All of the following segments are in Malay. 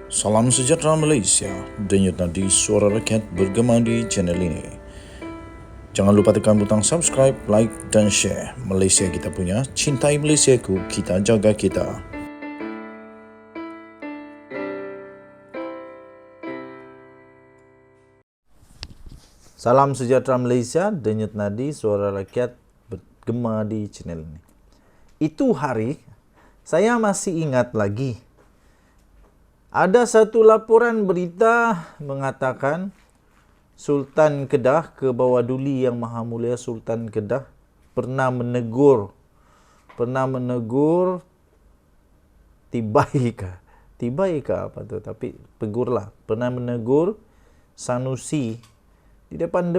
Salam sejahtera Malaysia, denyut nadi suara rakyat bergema di channel ini. Jangan lupa tekan butang subscribe, like dan share. Malaysia kita punya, cintai Malaysiaku, kita jaga kita. Salam sejahtera Malaysia, denyut nadi suara rakyat bergema di channel ini. Itu hari, saya masih ingat lagi. Ada satu laporan berita mengatakan Sultan Kedah, Kebawah Duli Yang Maha Mulia Sultan Kedah pernah menegur Tibai ke apa tu, tapi tegurlah, pernah menegur Sanusi di depan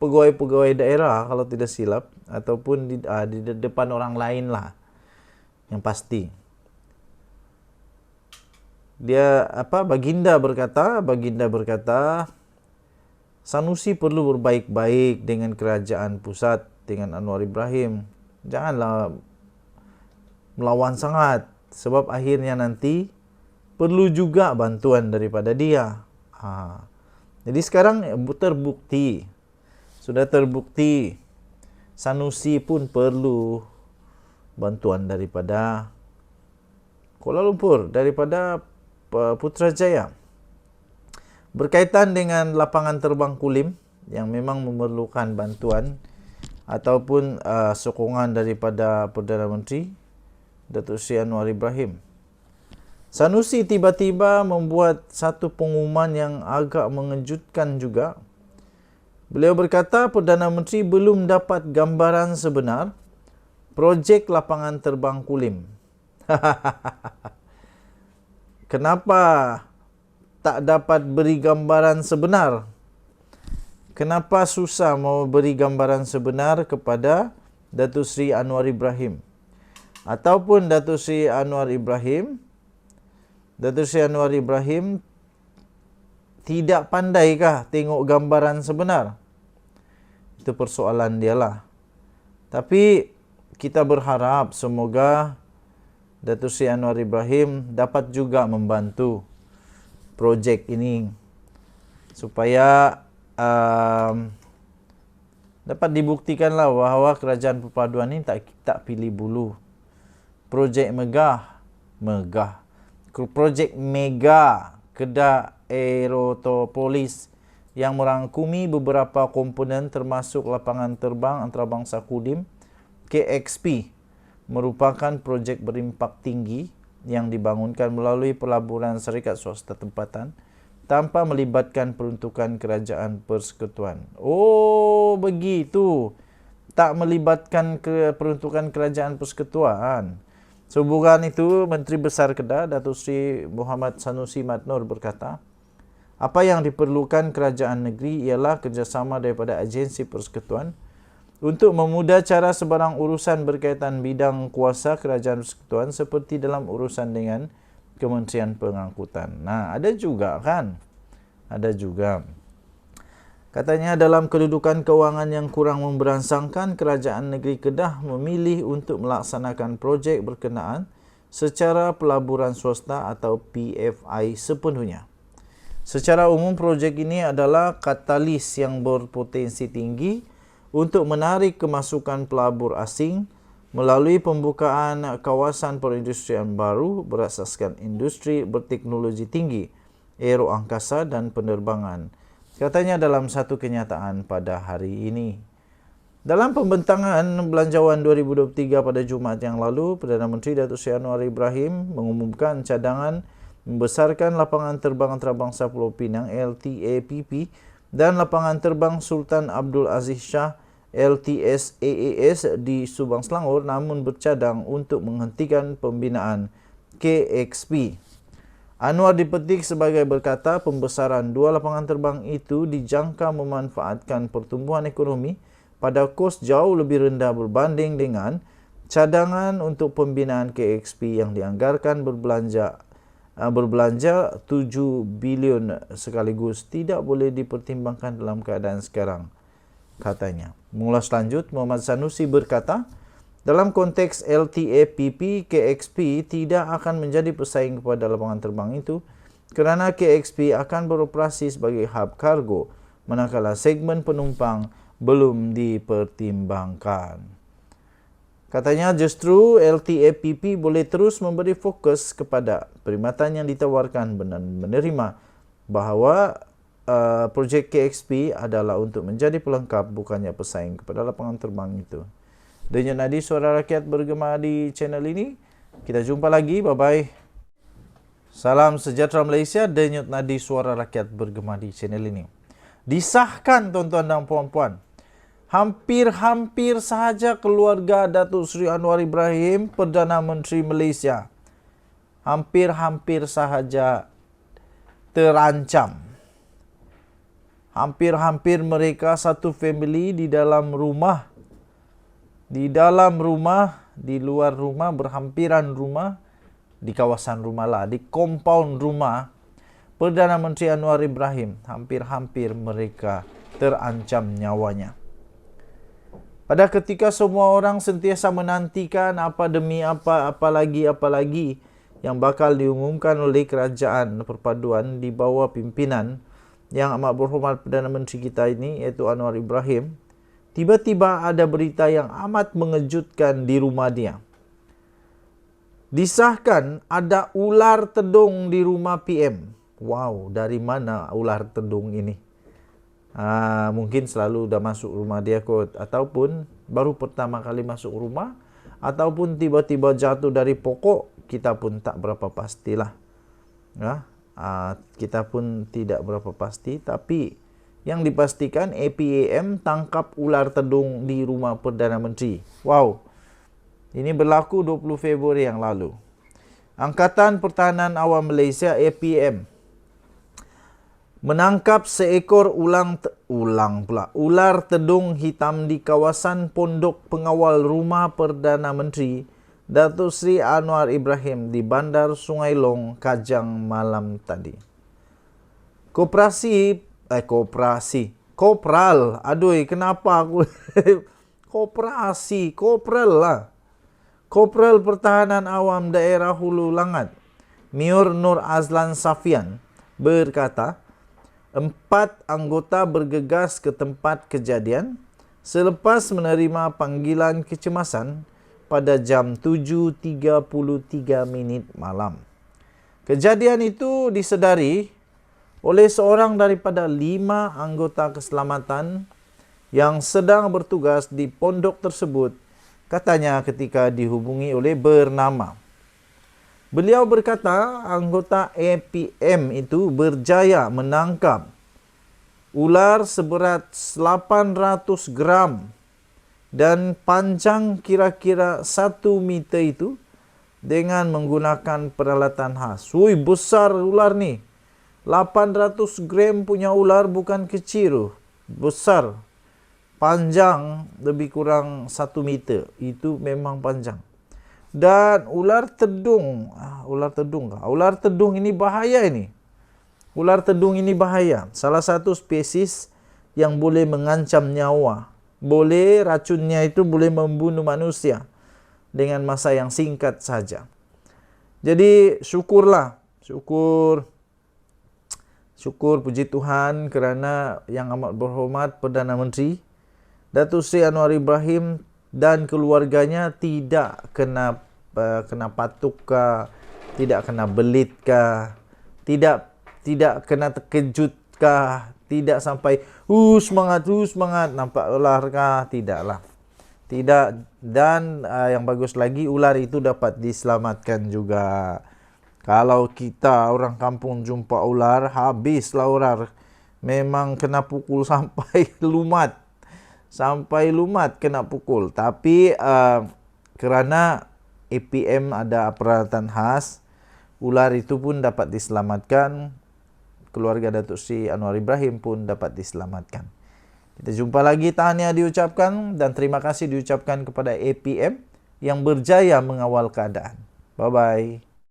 pegawai-pegawai daerah kalau tidak silap, ataupun di depan orang lain lah yang pasti. Baginda berkata, Sanusi perlu berbaik-baik dengan kerajaan pusat, dengan Anwar Ibrahim. Janganlah melawan sangat, sebab akhirnya nanti perlu juga bantuan daripada dia. Jadi sekarang sudah terbukti Sanusi pun perlu bantuan daripada Kuala Lumpur, daripada Putrajaya. Berkaitan dengan lapangan terbang Kulim yang memang memerlukan bantuan ataupun sokongan daripada Perdana Menteri Datuk Seri Anwar Ibrahim. Sanusi tiba-tiba membuat satu pengumuman yang agak mengejutkan juga. Beliau berkata Perdana Menteri belum dapat gambaran sebenar projek lapangan terbang Kulim. Kenapa tak dapat beri gambaran sebenar? Kenapa susah mau beri gambaran sebenar kepada Datuk Seri Anwar Ibrahim? Ataupun Datuk Seri Anwar Ibrahim tidak pandaikah tengok gambaran sebenar? Itu persoalan dialah. Tapi kita berharap semoga Datuk Seri Anwar Ibrahim dapat juga membantu projek ini supaya dapat dibuktikanlah bahawa kerajaan perpaduan ini tak pilih bulu. Projek projek mega Kedah Aerotropolis yang merangkumi beberapa komponen termasuk lapangan terbang antarabangsa Kulim KXP merupakan projek berimpak tinggi yang dibangunkan melalui pelaburan syarikat swasta tempatan tanpa melibatkan peruntukan kerajaan persekutuan. Oh, begitu. Tak melibatkan peruntukan kerajaan persekutuan. Sehubungan itu, Menteri Besar Kedah, Datuk Seri Muhammad Sanusi Madnor berkata, apa yang diperlukan kerajaan negeri ialah kerjasama daripada agensi persekutuan untuk memudah cara sebarang urusan berkaitan bidang kuasa kerajaan persekutuan seperti dalam urusan dengan Kementerian Pengangkutan. Ada juga. Katanya dalam kedudukan kewangan yang kurang memberansangkan, kerajaan negeri Kedah memilih untuk melaksanakan projek berkenaan secara pelaburan swasta atau PFI sepenuhnya. Secara umum, projek ini adalah katalis yang berpotensi tinggi untuk menarik kemasukan pelabur asing melalui pembukaan kawasan perindustrian baru berasaskan industri berteknologi tinggi, aeroangkasa dan penerbangan. Katanya dalam satu kenyataan pada hari ini. Dalam pembentangan Belanjawan 2023 pada Jumaat yang lalu, Perdana Menteri Datuk Seri Anwar Ibrahim mengumumkan cadangan membesarkan lapangan terbang antarabangsa Pulau Pinang LTAPP dan lapangan terbang Sultan Abdul Aziz Shah LTSAAS di Subang Selangor, namun bercadang untuk menghentikan pembinaan KXP. Anwar dipetik sebagai berkata pembesaran dua lapangan terbang itu dijangka memanfaatkan pertumbuhan ekonomi pada kos jauh lebih rendah berbanding dengan cadangan untuk pembinaan KXP yang dianggarkan berbelanja 7 bilion sekaligus tidak boleh dipertimbangkan dalam keadaan sekarang, katanya. Mengulas lanjut, Muhammad Sanusi berkata, dalam konteks LTAPP, KXP tidak akan menjadi pesaing kepada lapangan terbang itu kerana KXP akan beroperasi sebagai hub kargo manakala segmen penumpang belum dipertimbangkan. Katanya justru LTAPP boleh terus memberi fokus kepada perkhidmatan yang ditawarkan dan menerima bahawa projek KXP adalah untuk menjadi pelengkap bukannya pesaing kepada lapangan terbang itu. Denyut nadi suara rakyat bergema di channel ini. Kita jumpa lagi. Bye-bye. Salam sejahtera Malaysia. Denyut nadi suara rakyat bergema di channel ini. Disahkan tuan-tuan dan puan-puan. Hampir-hampir sahaja keluarga Datuk Seri Anwar Ibrahim, Perdana Menteri Malaysia, hampir-hampir sahaja terancam. Hampir-hampir mereka satu family di dalam rumah, di luar rumah, berhampiran rumah, di kawasan rumah lah, di compound rumah Perdana Menteri Anwar Ibrahim, hampir-hampir mereka terancam nyawanya. Pada ketika semua orang sentiasa menantikan apa demi apa lagi yang bakal diumumkan oleh kerajaan perpaduan di bawah pimpinan yang amat berhormat Perdana Menteri kita ini, iaitu Anwar Ibrahim, tiba-tiba ada berita yang amat mengejutkan di rumah dia. Disahkan ada ular tedung di rumah PM. Wow, dari mana ular tedung ini? Mungkin selalu dah masuk rumah dia kot, ataupun baru pertama kali masuk rumah, ataupun tiba-tiba jatuh dari pokok, kita pun tak berapa pastilah. Kita pun tidak berapa pasti, tapi yang dipastikan APAM tangkap ular tedung di rumah Perdana Menteri. Wow, ini berlaku 20 Februari yang lalu. Angkatan Pertahanan Awam Malaysia APM menangkap seekor ular tedung hitam di kawasan pondok pengawal rumah Perdana Menteri Datuk Seri Anwar Ibrahim di Bandar Sungai Long, Kajang malam tadi. Kopral, aduh kenapa aku Kopral lah. Kopral Pertahanan Awam Daerah Hulu Langat, Mior Nur Azlan Safian berkata, 4 anggota bergegas ke tempat kejadian selepas menerima panggilan kecemasan pada jam 7.33 malam. Kejadian itu disedari oleh seorang daripada 5 anggota keselamatan yang sedang bertugas di pondok tersebut, katanya ketika dihubungi oleh bernama. Beliau berkata anggota APM itu berjaya menangkap ular seberat 800 gram dan panjang kira-kira 1 meter itu dengan menggunakan peralatan khas. Wui, besar ular ni. 800 gram punya ular bukan kecil, besar. Panjang lebih kurang 1 meter. Itu memang panjang. Dan ular tedung ini bahaya ini. Ular tedung ini bahaya. Salah satu spesies yang boleh mengancam nyawa. Racunnya itu boleh membunuh manusia dengan masa yang singkat saja. Jadi syukur puji Tuhan kerana yang amat berhormat Perdana Menteri Datuk Seri Anwar Ibrahim dan keluarganya tidak kena patuk kah, tidak kena belit kah, tidak kena terkejut kah, tidak sampai semangat nampak ular kah, tidaklah. Tidak, dan yang bagus lagi ular itu dapat diselamatkan juga. Kalau kita orang kampung jumpa ular, habislah ular. Memang kena pukul sampai lumat. Sampai lumat kena pukul. Tapi kerana APM ada peralatan khas, ular itu pun dapat diselamatkan. Keluarga Datuk Seri Anwar Ibrahim pun dapat diselamatkan. Kita jumpa lagi, tahniah diucapkan dan terima kasih diucapkan kepada APM yang berjaya mengawal keadaan. Bye-bye.